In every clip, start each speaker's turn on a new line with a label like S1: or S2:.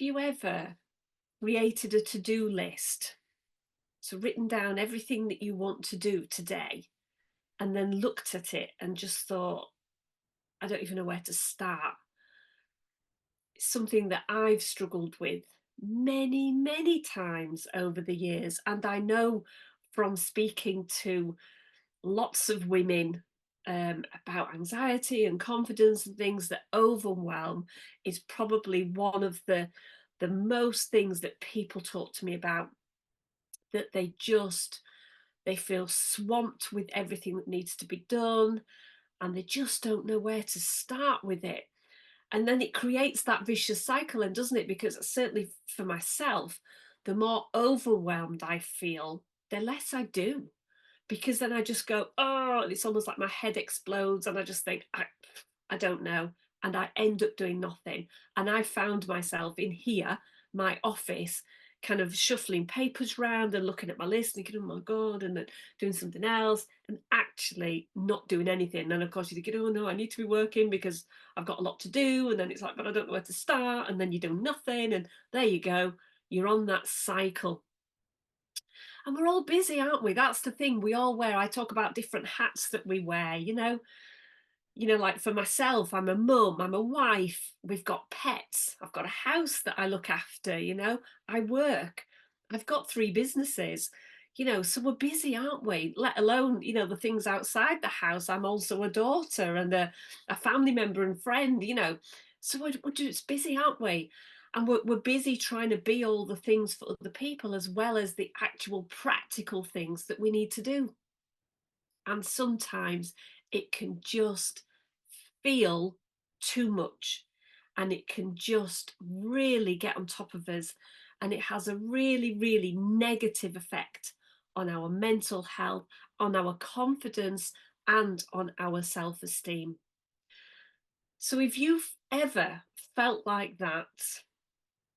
S1: you ever created a to-do list? So written down everything that you want to do today and then looked at it and just thought, I don't even know where to start. It's something that I've struggled with many, many times over the years. And I know from speaking to lots of women about anxiety and confidence and things that overwhelm is probably one of the most things that people talk to me about, that they feel swamped with everything that needs to be done and they just don't know where to start with it. And then it creates that vicious cycle, and doesn't it? Because certainly for myself, the more overwhelmed I feel, the less I do, because then I just go, oh, and it's almost like my head explodes and I just think, I don't know. And I end up doing nothing. And I found myself in here, my office, kind of shuffling papers around and looking at my list, thinking, oh my God, and then doing something else and actually not doing anything. And of course, you're thinking, oh no, I need to be working because I've got a lot to do. And then it's like, but I don't know where to start. And then you do nothing. And there you go. You're on that cycle. And we're all busy, aren't we? That's the thing. We all wear, I talk about different hats that we wear, like for myself, I'm a mum, I'm a wife, we've got pets, I've got a house that I look after, I work, I've got 3 businesses, so we're busy, aren't we? Let alone, the things outside the house. I'm also a daughter and a family member and friend, so we're just busy, aren't we? And we're busy trying to be all the things for other people as well as the actual practical things that we need to do. And sometimes it can just feel too much and it can just really get on top of us, and it has a really, really negative effect on our mental health, on our confidence, and on our self-esteem. So if you've ever felt like that,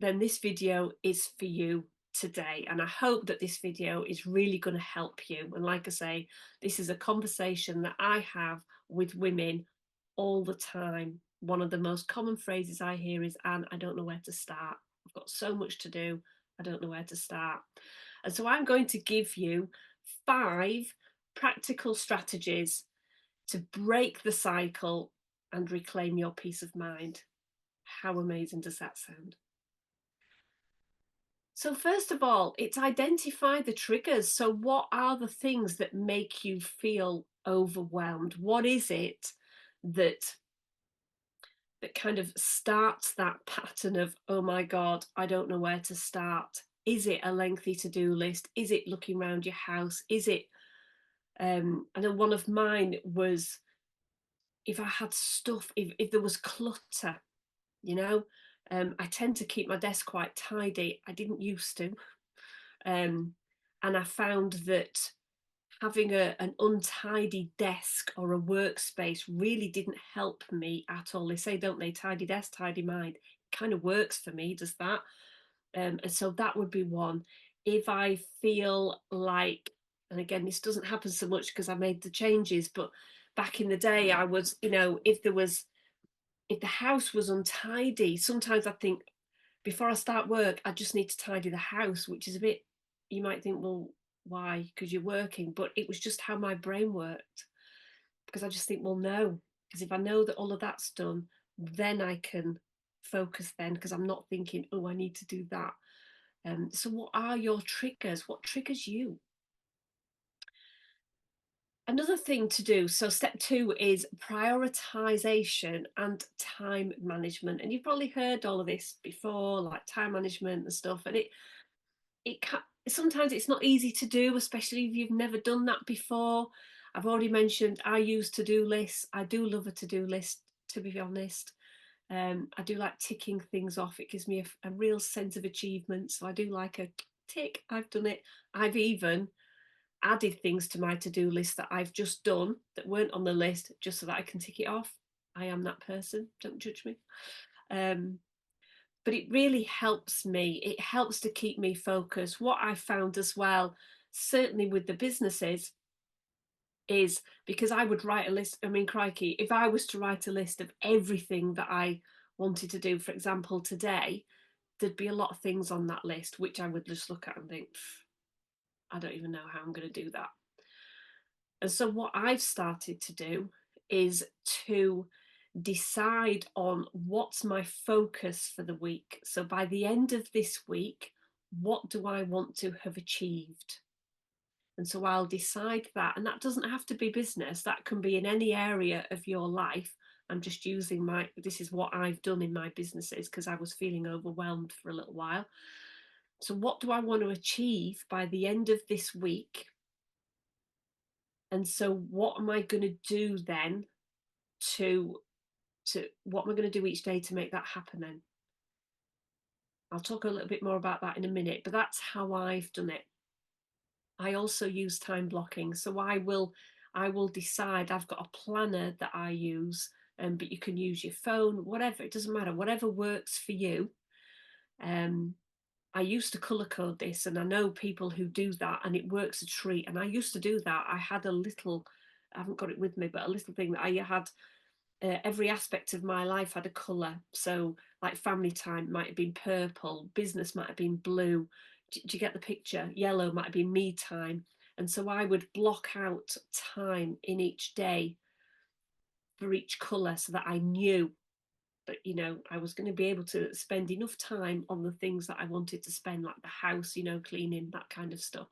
S1: then this video is for you today. And I hope that this video is really going to help you. And like I say, this is a conversation that I have with women all the time. One of the most common phrases I hear is, Anne, I don't know where to start. I've got so much to do. I don't know where to start. And so I'm going to give you 5 practical strategies to break the cycle and reclaim your peace of mind. How amazing does that sound? So first of all, it's identify the triggers. So what are the things that make you feel overwhelmed? What is it that kind of starts that pattern of, oh my God, I don't know where to start? Is it a lengthy to-do list? Is it looking around your house? Is it, I know one of mine was if I had stuff, if there was clutter, you know, I tend to keep my desk quite tidy. I didn't used to. And I found that having an untidy desk or a workspace really didn't help me at all. They say, don't they, tidy desk, tidy mind. It kind of works for me, does that? And so that would be one. If I feel like, and again, this doesn't happen so much because I made the changes, but back in the day, I was, if the house was untidy, sometimes I think before I start work, I just need to tidy the house, which is a bit, you might think, well, why? Because you're working. But it was just how my brain worked. Because I just think, well, no, because if I know that all of that's done, then I can focus then, because I'm not thinking, oh, I need to do that. So what are your triggers? What triggers you? Another thing to do, so step 2 is prioritization and time management. And you've probably heard all of this before, like time management and stuff. And it can, sometimes it's not easy to do, especially if you've never done that before. I've already mentioned I use to-do lists. I do love a to-do list, to be honest. I do like ticking things off. It gives me a real sense of achievement. So I do like a tick, I've done it. I've even added things to my to-do list that I've just done that weren't on the list, just so that I can tick it off. I am that person, don't judge me. But it really helps me. It helps to keep me focused. What I found as well, certainly with the businesses, is because I would write a list. I mean, crikey, if I was to write a list of everything that I wanted to do, for example, today, there'd be a lot of things on that list which I would just look at and think, I don't even know how I'm going to do that. And so what I've started to do is to decide on what's my focus for the week. So by the end of this week, what do I want to have achieved? And so I'll decide that. And that doesn't have to be business, that can be in any area of your life. I'm just using this is what I've done in my businesses because I was feeling overwhelmed for a little while. So what do I want to achieve by the end of this week? And so what am I going to do then to what am I going to do each day to make that happen then? I'll talk a little bit more about that in a minute, but that's how I've done it. I also use time blocking. So I will decide, I've got a planner that I use, but you can use your phone, whatever, it doesn't matter, whatever works for you. I used to colour code this, and I know people who do that and it works a treat. And I used to do that. I had a little, I haven't got it with me, but a little thing that I had, every aspect of my life had a colour. So like family time might have been purple, business might have been blue. Do you get the picture? Yellow might have been me time. And so I would block out time in each day for each colour so that I knew that, you know, I was going to be able to spend enough time on the things that I wanted to spend, like the house, you know, cleaning, that kind of stuff.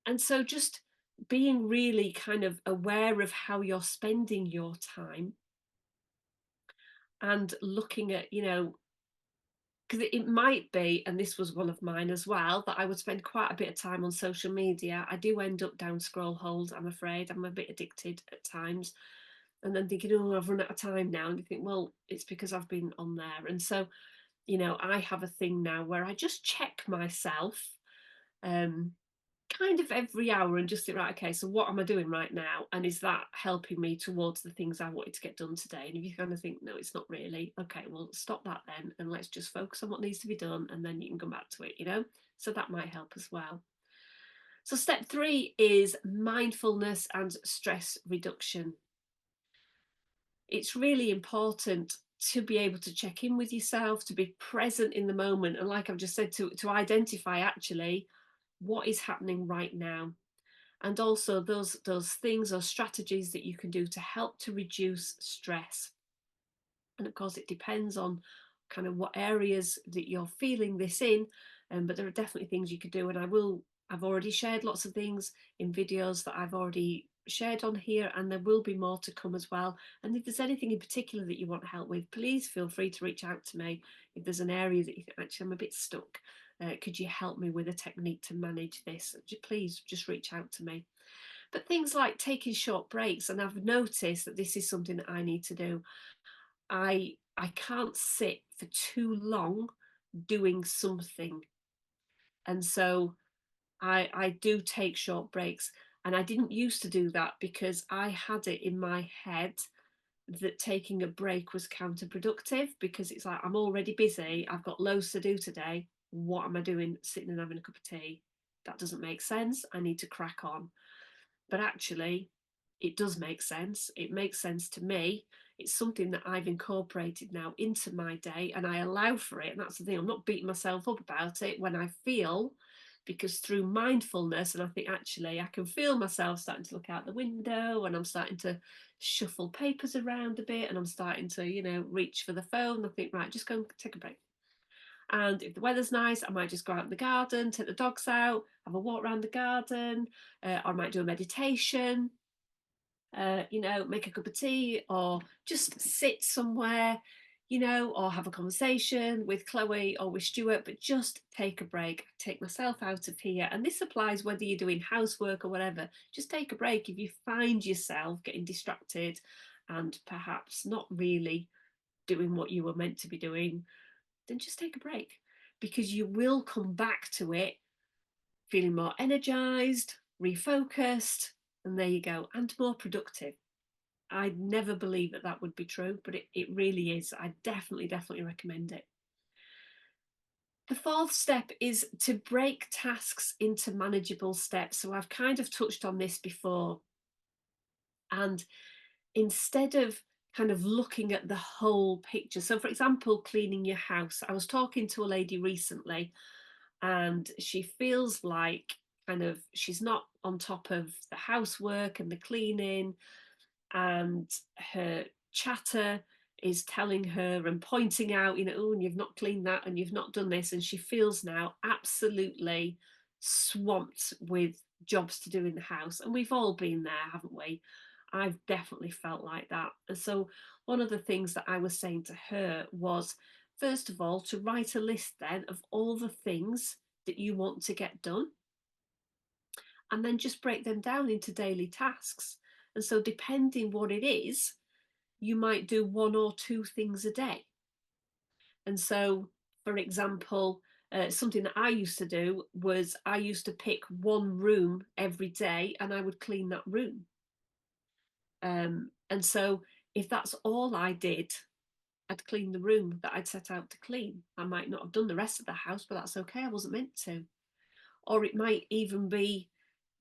S1: And so just being really kind of aware of how you're spending your time and looking at, you know, because it might be, and this was one of mine as well, that I would spend quite a bit of time on social media. I do end up down scroll holes, I'm afraid. I'm a bit addicted at times. And then thinking, oh, I've run out of time now. And you think, well, it's because I've been on there. And so, you know, I have a thing now where I just check myself kind of every hour and just think, right, okay, so what am I doing right now? And is that helping me towards the things I wanted to get done today? And if you kind of think, no, it's not really, okay, well, stop that then and let's just focus on what needs to be done, and then you can come back to it, you know? So that might help as well. So step 3 is mindfulness and stress reduction. It's really important to be able to check in with yourself, to be present in the moment, and like I've just said, to identify actually what is happening right now, and also those things or strategies that you can do to help to reduce stress. And of course it depends on kind of what areas that you're feeling this in, but there are definitely things you could do, and I've already shared lots of things in videos that I've already shared on here, and there will be more to come as well. And if there's anything in particular that you want help with, please feel free to reach out to me. If there's an area that you think, actually I'm a bit stuck, could you help me with a technique to manage this? Please just reach out to me. But things like taking short breaks, and I've noticed that this is something that I need to do. I can't sit for too long doing something, and so I do take short breaks. And I didn't used to do that because I had it in my head that taking a break was counterproductive, because it's like, I'm already busy, I've got loads to do today, what am I doing sitting and having a cup of tea? That doesn't make sense, I need to crack on. But actually it does make sense. It makes sense to me. It's something that I've incorporated now into my day, and I allow for it. And that's the thing, I'm not beating myself up about it when I feel, because through mindfulness, and I think actually I can feel myself starting to look out the window, and I'm starting to shuffle papers around a bit, and I'm starting to, you know, reach for the phone. I think, right, just go and take a break. And if the weather's nice, I might just go out in the garden, take the dogs out, have a walk around the garden, or I might do a meditation, you know, make a cup of tea, or just sit somewhere, you know, or have a conversation with Chloe or with Stuart, but just take a break, take myself out of here. And this applies whether you're doing housework or whatever. Just take a break. If you find yourself getting distracted and perhaps not really doing what you were meant to be doing, then just take a break, because you will come back to it feeling more energized, refocused, and there you go, and more productive. I'd never believe that that would be true, but it really is. I definitely recommend it. The 4th step is to break tasks into manageable steps. So I've kind of touched on this before. And instead of kind of looking at the whole picture. So for example, cleaning your house. I was talking to a lady recently and she feels like kind of she's not on top of the housework and the cleaning, and her chatter is telling her and pointing out, oh, and you've not cleaned that and you've not done this, and she feels now absolutely swamped with jobs to do in the house. And we've all been there, haven't we? I've definitely felt like that. And so one of the things that I was saying to her was, first of all, to write a list then of all the things that you want to get done, and then just break them down into daily tasks. And so depending what it is, you might do one or two things a day. And so, for example, something that I used to do was I used to pick one room every day and I would clean that room. And so if that's all I did, I'd clean the room that I'd set out to clean. I might not have done the rest of the house, but that's okay. I wasn't meant to. Or it might even be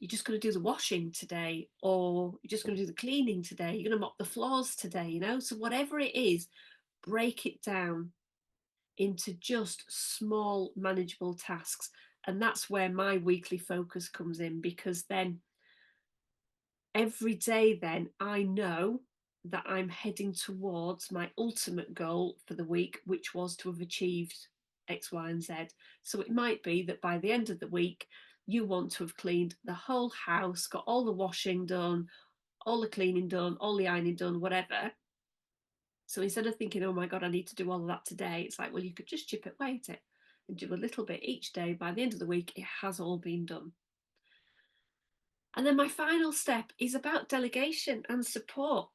S1: you're just going to do the washing today, or you're just going to do the cleaning today. You're going to mop the floors today, So whatever it is, break it down into just small, manageable tasks. And that's where my weekly focus comes in, because then every day, then I know that I'm heading towards my ultimate goal for the week, which was to have achieved X, Y, and Z. So it might be that by the end of the week, you want to have cleaned the whole house, got all the washing done, all the cleaning done, all the ironing done, whatever. So instead of thinking, oh my God, I need to do all of that today, it's like, well, you could just chip away at it and do a little bit each day. By the end of the week, it has all been done. And then my final step is about delegation and support.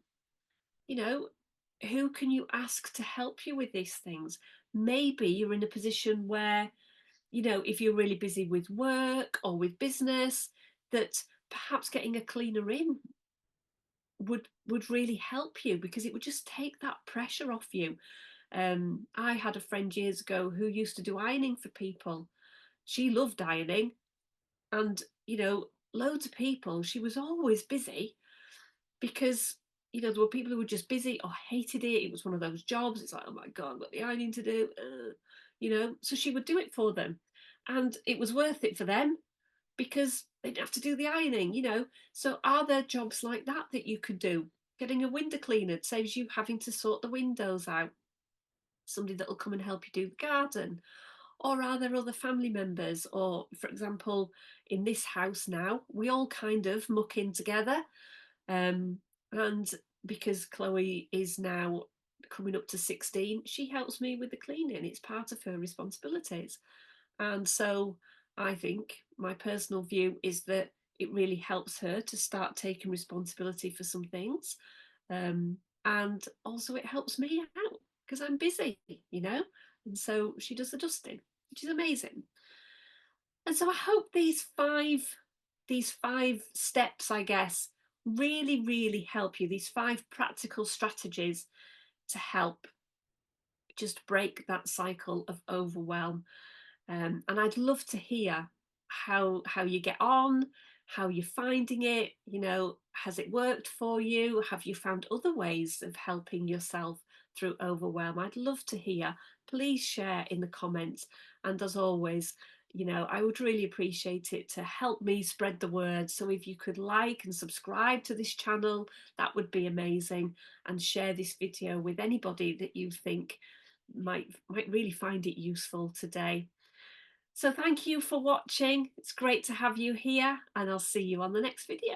S1: Who can you ask to help you with these things? Maybe you're in a position where, if you're really busy with work or with business, that perhaps getting a cleaner in would really help you, because it would just take that pressure off you. I had a friend years ago who used to do ironing for people. She loved ironing, and loads of people. She was always busy because there were people who were just busy or hated it. It was one of those jobs. It's like, oh my God, I've got the ironing to do. So she would do it for them, and it was worth it for them because they didn't have to do the ironing. So are there jobs like that that you could do? Getting a window cleaner saves you having to sort the windows out. Somebody that will come and help you do the garden. Or are there other family members? Or, for example, in this house now, we all kind of muck in together. And because Chloe is now coming up to 16, she helps me with the cleaning. It's part of her responsibilities. And so I think my personal view is that it really helps her to start taking responsibility for some things. And also it helps me out because I'm busy, and so she does the dusting, which is amazing. And so I hope these five steps, I guess, really, really help you. These 5 practical strategies to help just break that cycle of overwhelm. And I'd love to hear how you get on, how you're finding it. Has it worked for you? Have you found other ways of helping yourself through overwhelm? I'd love to hear. Please share in the comments. And as always, I would really appreciate it to help me spread the word. So if you could like and subscribe to this channel, that would be amazing. And share this video with anybody that you think might really find it useful today. So thank you for watching. It's great to have you here, and I'll see you on the next video.